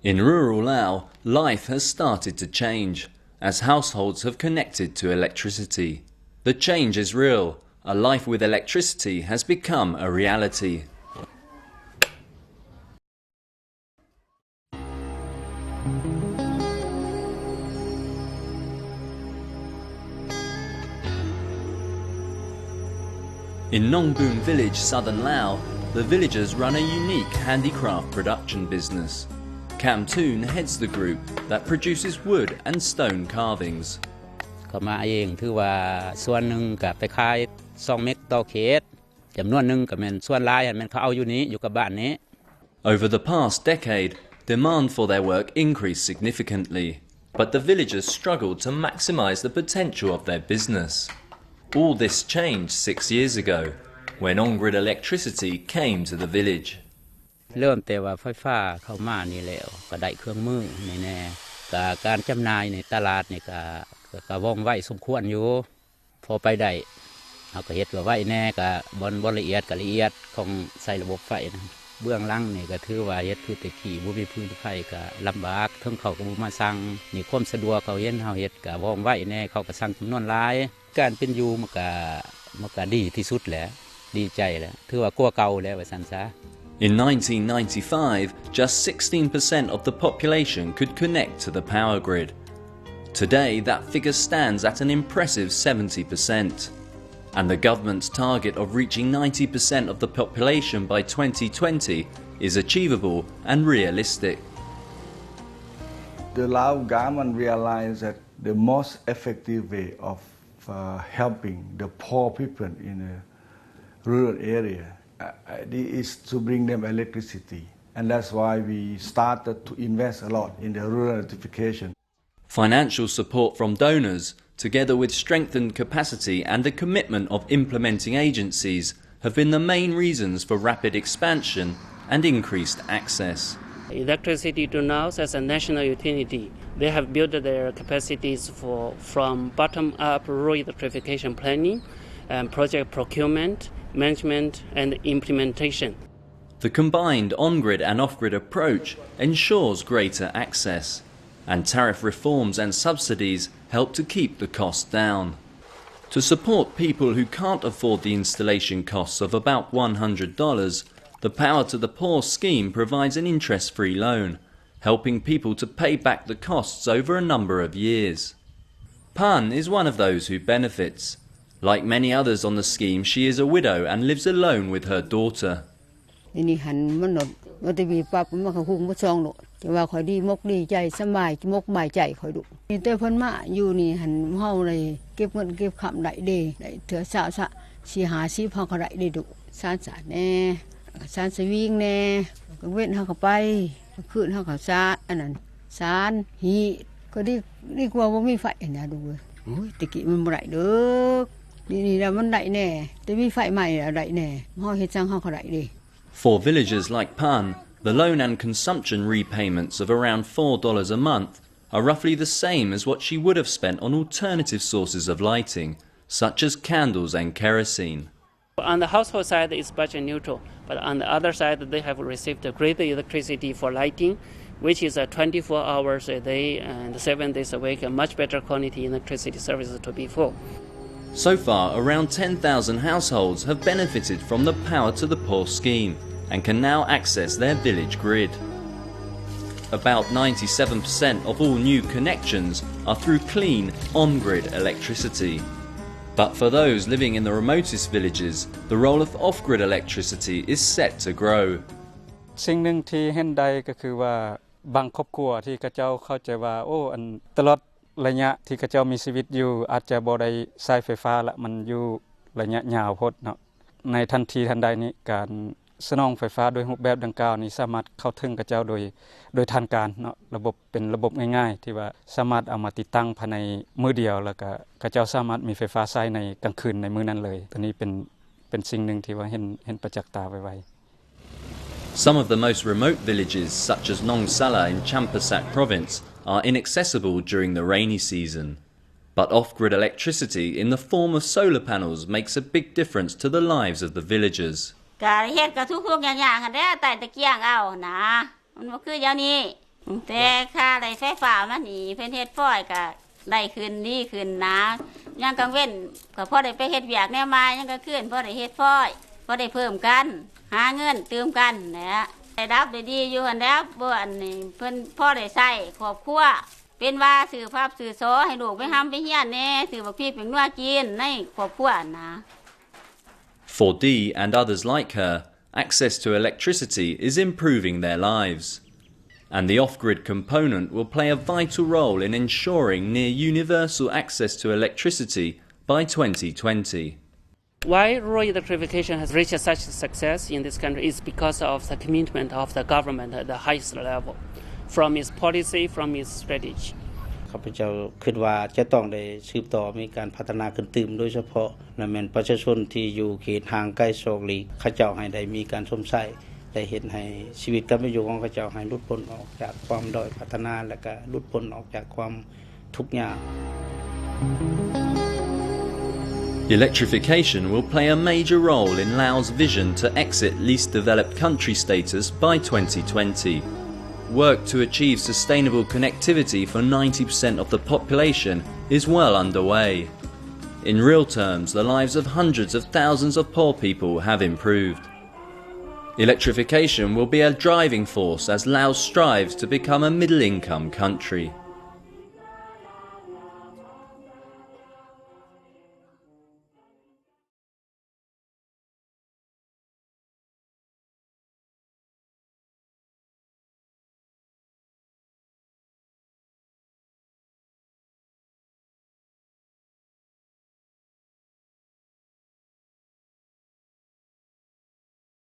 In rural Lao, life has started to change as households have connected to electricity. The change is real. A life with electricity has become a reality. In Nong Boon village, southern Lao, the villagers run a unique handicraft production business. Kam Toon heads the group that produces wood and stone carvings. เขามาเองถือว่าส่วนหนึ่งก็ไปขาย2 เม็ดต่อเขตจำนวนหนึ่งก็เป็นส่วนหลายมันเขาเอาอยู่นี้อยู่กับบ้านนี้ Over the past decade, demand for their work increased significantly, but the villagers struggled to maximize the potential of their business. All this changed 6 years ago, when on-grid electricity came to the village. เริ่มแต่ว่าไฟฟ้าเข้ามานี่แล้วก็ได้เครื่องมือแน่ๆการจำหน่ายในตลาดนี่ก็ว่องไวสมควรอยู่พอไปได้เขาก็เฮ็ดว่าไวแน่ก็บ่ละเอียดก็ละเอียดของใส่ระบบไฟนะเบื้องหลังนี่ก็ถือว่าเฮ็ดคือตะกี้บ่มีพื้นไฟก็ลำบากทั้งเขาก็บ่มาสั่งนี่ความสะดวกเขาเห็นเฮาเฮ็ดก็ว่องไวแน่เขาก็สั่งจำนวนหลายการเป็นอยู่มันก็ดีที่สุดแหละดีใจแหละถือว่ากว่าเก่าแล้วว่าซั่นซะIn 1995, just 16% of the population could connect to the power grid. Today, that figure stands at an impressive 70%. And the government's target of reaching 90% of the population by 2020 is achievable and realistic. The Lao government realized that the most effective way of helping the poor people in a rural area is to bring them electricity, and that's why we started to invest a lot in the rural electrification. Financial support from donors, together with strengthened capacity and the commitment of implementing agencies, have been the main reasons for rapid expansion and increased access. Electricity to now as a national utility, they have built their capacities from bottom-up rural electrification planning and project procurement, management and implementation. The combined on-grid and off-grid approach ensures greater access, and tariff reforms and subsidies help to keep the costs down. To support people who can't afford the installation costs of about $100, the Power to the Poor scheme provides an interest-free loan, helping people to pay back the costs over a number of years. Pan is one of those who benefits. Like many others on the scheme, she is a widow and lives alone with her daughter. For villagers like Pan, the loan and consumption repayments of around $4 a month are roughly the same as what she would have spent on alternative sources of lighting, such as candles and kerosene. On the household side, it's budget neutral, but on the other side, they have received greater electricity for lighting, which is 24 hours a day and 7 days a week, a much better quality electricity services to before. So far, around 10,000 households have benefited from the Power to the Poor scheme and can now access their village grid. About 97% of all new connections are through clean, on-grid electricity. But for those living in the remotest villages, the role of off-grid electricity is set to grow. สิ่งหนึ่งที่เห็นได้ก็คือว่าบางครอบครัวที่เขาเจ้าเข้าใจว่าตลอดระยะที่เขาเจ้ามีชีวิตอยู่อาจจะบ่ได้ใช้ไฟฟ้าละมันอยู่ระยะยาวพดเนาะในทันทีทันใดนี้การสนองไฟฟ้าโดยรูปแบบดังกล่าวนี้สามารถเข้าถึงเขาเจ้าโดยทางการเนาะระบบเป็นระบบง่ายๆที่ว่าสามารถเอามาติดตั้งภายในมื้อเดียวแล้วก็เขาเจ้าสามารถมีไฟฟ้าใช้ในกลางคืนในมื้อนั้นเลยตัวนี้เป็นสิ่งหนึ่งที่ว่าเห็นประจักษ์ตาไวๆ Some of the most remote villages, such as Nong Sala in Champasak province, are inaccessible during the rainy season. But off-grid electricity in the form of solar panels makes a big difference to the lives of the villagers. ก็เฮ็ดก็ทุกๆอย่างๆหั่นแหละใต้ตะเกียงเอานะมันบ่คือเดี๋ยวนี้ แต่ค่าได้ไฟฟ้ามันนี่เพิ่นเฮ็ดฟ้อยก็ได้ขึ้นดีขึ้นนะยังกังเว้นก็พอได้ไปเฮ็ดเวียกแนวมายังก็ขึ้นพอได้เฮ็ดฟ้อยพอได้เพิ่มกันหาเงินเติมกันนะได้รับได้ดีอยู่หั่นแล้วบ่อันนี้เพิ่นพอได้ใช้ครอบครัวเป็นว่าสื่อภาพสื่อโซให้ลูกไปห้ำไปเฮียนแน่สื่อบักพี่เป็นนัวกินในครอบครัวนะ For Dee and others like her, access to electricity is improving their lives. And the off-grid component will play a vital role in ensuring near universal access to electricity by 2020. Why rural electrification has reached such success in this country is because of the commitment of the government at the highest level, from its policy, from its strategy. ข้าพเจ้าคิดว่าจะต้องได้สืบต่อมีการพัฒนาขึ้นตื่มโดยเฉพาะและแม่นประชาชนที่อยู่เขตห่างไกลโศกหลีกเขาเจ้าให้ได้มีการสมใส่ได้เห็นให้ชีวิตการเป็นอยู่ของเขาเจ้าให้หลุดพ้นออกจากความด้อยพัฒนาและก็หลุดพ้นออกจากความทุกข์ยาก Electrification will play a major role in Laos' vision to exit least developed country status by 2020. Work to achieve sustainable connectivity for 90% of the population is well underway. In real terms, the lives of hundreds of thousands of poor people have improved. Electrification will be a driving force as Laos strives to become a middle-income country.